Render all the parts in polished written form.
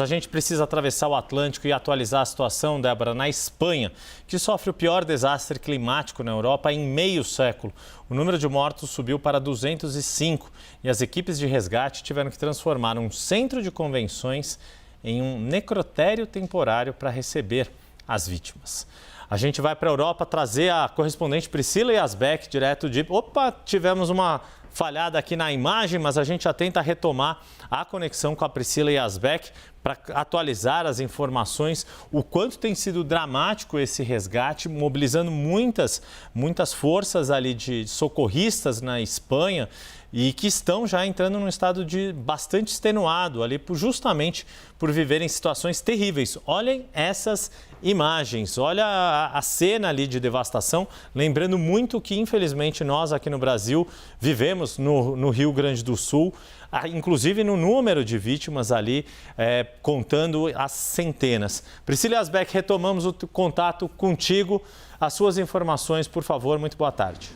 A gente precisa atravessar o Atlântico e atualizar a situação, Débora, na Espanha, que sofre o pior desastre climático na Europa em meio século. O número de mortos subiu para 205 e as equipes de resgate tiveram que transformar um centro de convenções em um necrotério temporário para receber as vítimas. A gente vai para a Europa trazer a correspondente Priscila Yazbek, direto de... Opa, tivemos uma falhada aqui na imagem, mas a gente já tenta retomar a conexão com a Priscila Yazbek para atualizar as informações, o quanto tem sido dramático esse resgate, mobilizando muitas forças ali de socorristas na Espanha e que estão já entrando num estado de bastante extenuado ali, justamente por viverem situações terríveis. Olhem essas imagens, olha a cena ali de devastação, lembrando muito que infelizmente nós aqui no Brasil vivemos no Rio Grande do Sul, inclusive no número de vítimas ali, contando as centenas. Priscila Yazbek, retomamos o contato contigo. As suas informações, por favor, muito boa tarde.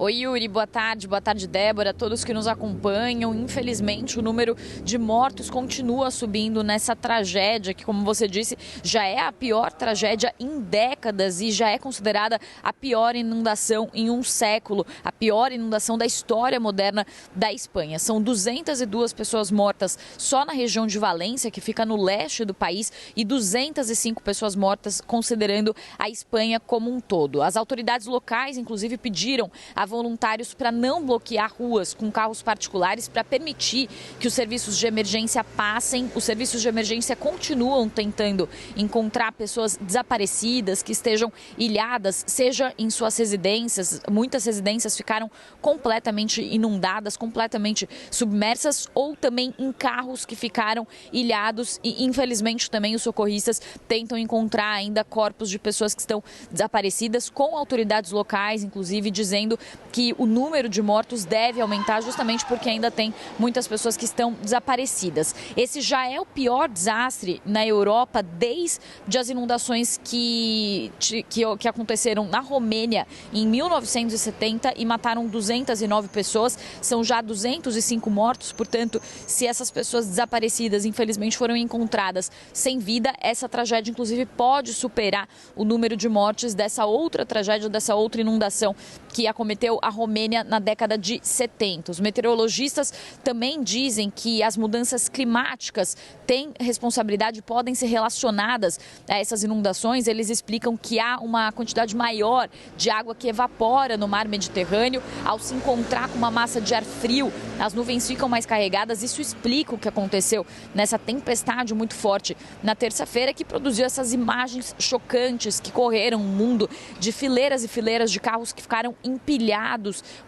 Oi, Yuri, boa tarde, Débora, todos que nos acompanham. Infelizmente, o número de mortos continua subindo nessa tragédia, que, como você disse, já é a pior tragédia em décadas e já é considerada a pior inundação em um século, a pior inundação da história moderna da Espanha. São 202 pessoas mortas só na região de Valência, que fica no leste do país, e 205 pessoas mortas considerando a Espanha como um todo. As autoridades locais, inclusive, pediram a voluntários para não bloquear ruas com carros particulares para permitir que os serviços de emergência passem. Os serviços de emergência continuam tentando encontrar pessoas desaparecidas que estejam ilhadas, seja em suas residências. Muitas residências ficaram completamente inundadas, completamente submersas, ou também em carros que ficaram ilhados. E, infelizmente, também os socorristas tentam encontrar ainda corpos de pessoas que estão desaparecidas, com autoridades locais, inclusive, dizendo que o número de mortos deve aumentar justamente porque ainda tem muitas pessoas que estão desaparecidas. Esse já é o pior desastre na Europa desde as inundações que aconteceram na Romênia em 1970 e mataram 209 pessoas. São já 205 mortos, portanto, se essas pessoas desaparecidas, infelizmente, foram encontradas sem vida, essa tragédia, inclusive, pode superar o número de mortes dessa outra tragédia, dessa outra inundação que acometeu a Romênia na década de 70. Os meteorologistas também dizem que as mudanças climáticas têm responsabilidade, podem ser relacionadas a essas inundações. Eles explicam que há uma quantidade maior de água que evapora no mar Mediterrâneo ao se encontrar com uma massa de ar frio. As nuvens ficam mais carregadas. Isso explica o que aconteceu nessa tempestade muito forte na terça-feira, que produziu essas imagens chocantes que correram o mundo de fileiras e fileiras de carros que ficaram empilhados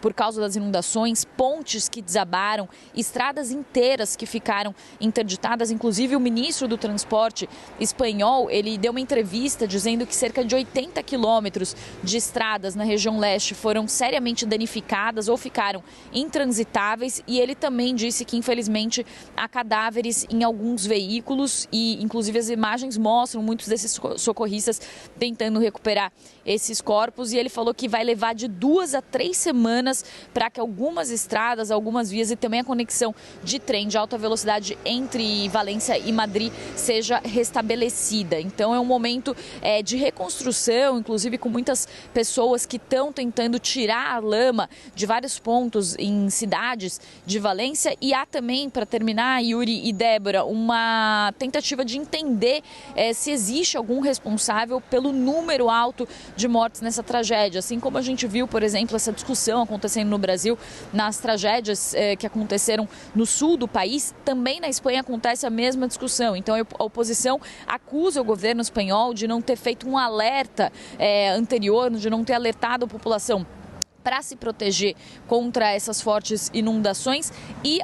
por causa das inundações, pontes que desabaram, estradas inteiras que ficaram interditadas. Inclusive, o ministro do Transporte espanhol, ele deu uma entrevista dizendo que cerca de 80 quilômetros de estradas na região leste foram seriamente danificadas ou ficaram intransitáveis, e ele também disse que, infelizmente, há cadáveres em alguns veículos e, inclusive, as imagens mostram muitos desses socorristas tentando recuperar esses corpos, e ele falou que vai levar de 2 a 3 semanas para que algumas estradas, algumas vias e também a conexão de trem de alta velocidade entre Valência e Madrid seja restabelecida. Então é um momento de reconstrução, inclusive com muitas pessoas que estão tentando tirar a lama de vários pontos em cidades de Valência, e há também, para terminar, Yuri e Débora, uma tentativa de entender se existe algum responsável pelo número alto de mortes nessa tragédia, assim como a gente viu, por exemplo, essa discussão acontecendo no Brasil nas tragédias que aconteceram no sul do país. Também na Espanha acontece a mesma discussão. Então a oposição acusa o governo espanhol de não ter feito um alerta anterior, de não ter alertado a população para se proteger contra essas fortes inundações, e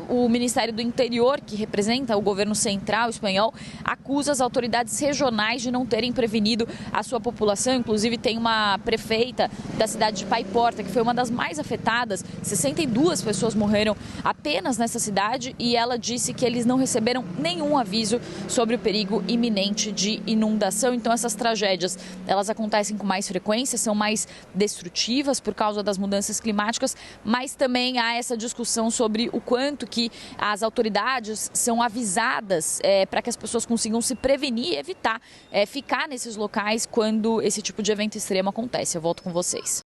o Ministério do Interior, que representa o governo central espanhol, acusa as autoridades regionais de não terem prevenido a sua população. Inclusive, tem uma prefeita da cidade de Paiporta, que foi uma das mais afetadas. 62 pessoas morreram apenas nessa cidade, e ela disse que eles não receberam nenhum aviso sobre o perigo iminente de inundação. Então, essas tragédias, elas acontecem com mais frequência, são mais destrutivas, negativas por causa das mudanças climáticas, mas também há essa discussão sobre o quanto que as autoridades são avisadas para que as pessoas consigam se prevenir e evitar ficar nesses locais quando esse tipo de evento extremo acontece. Eu volto com vocês.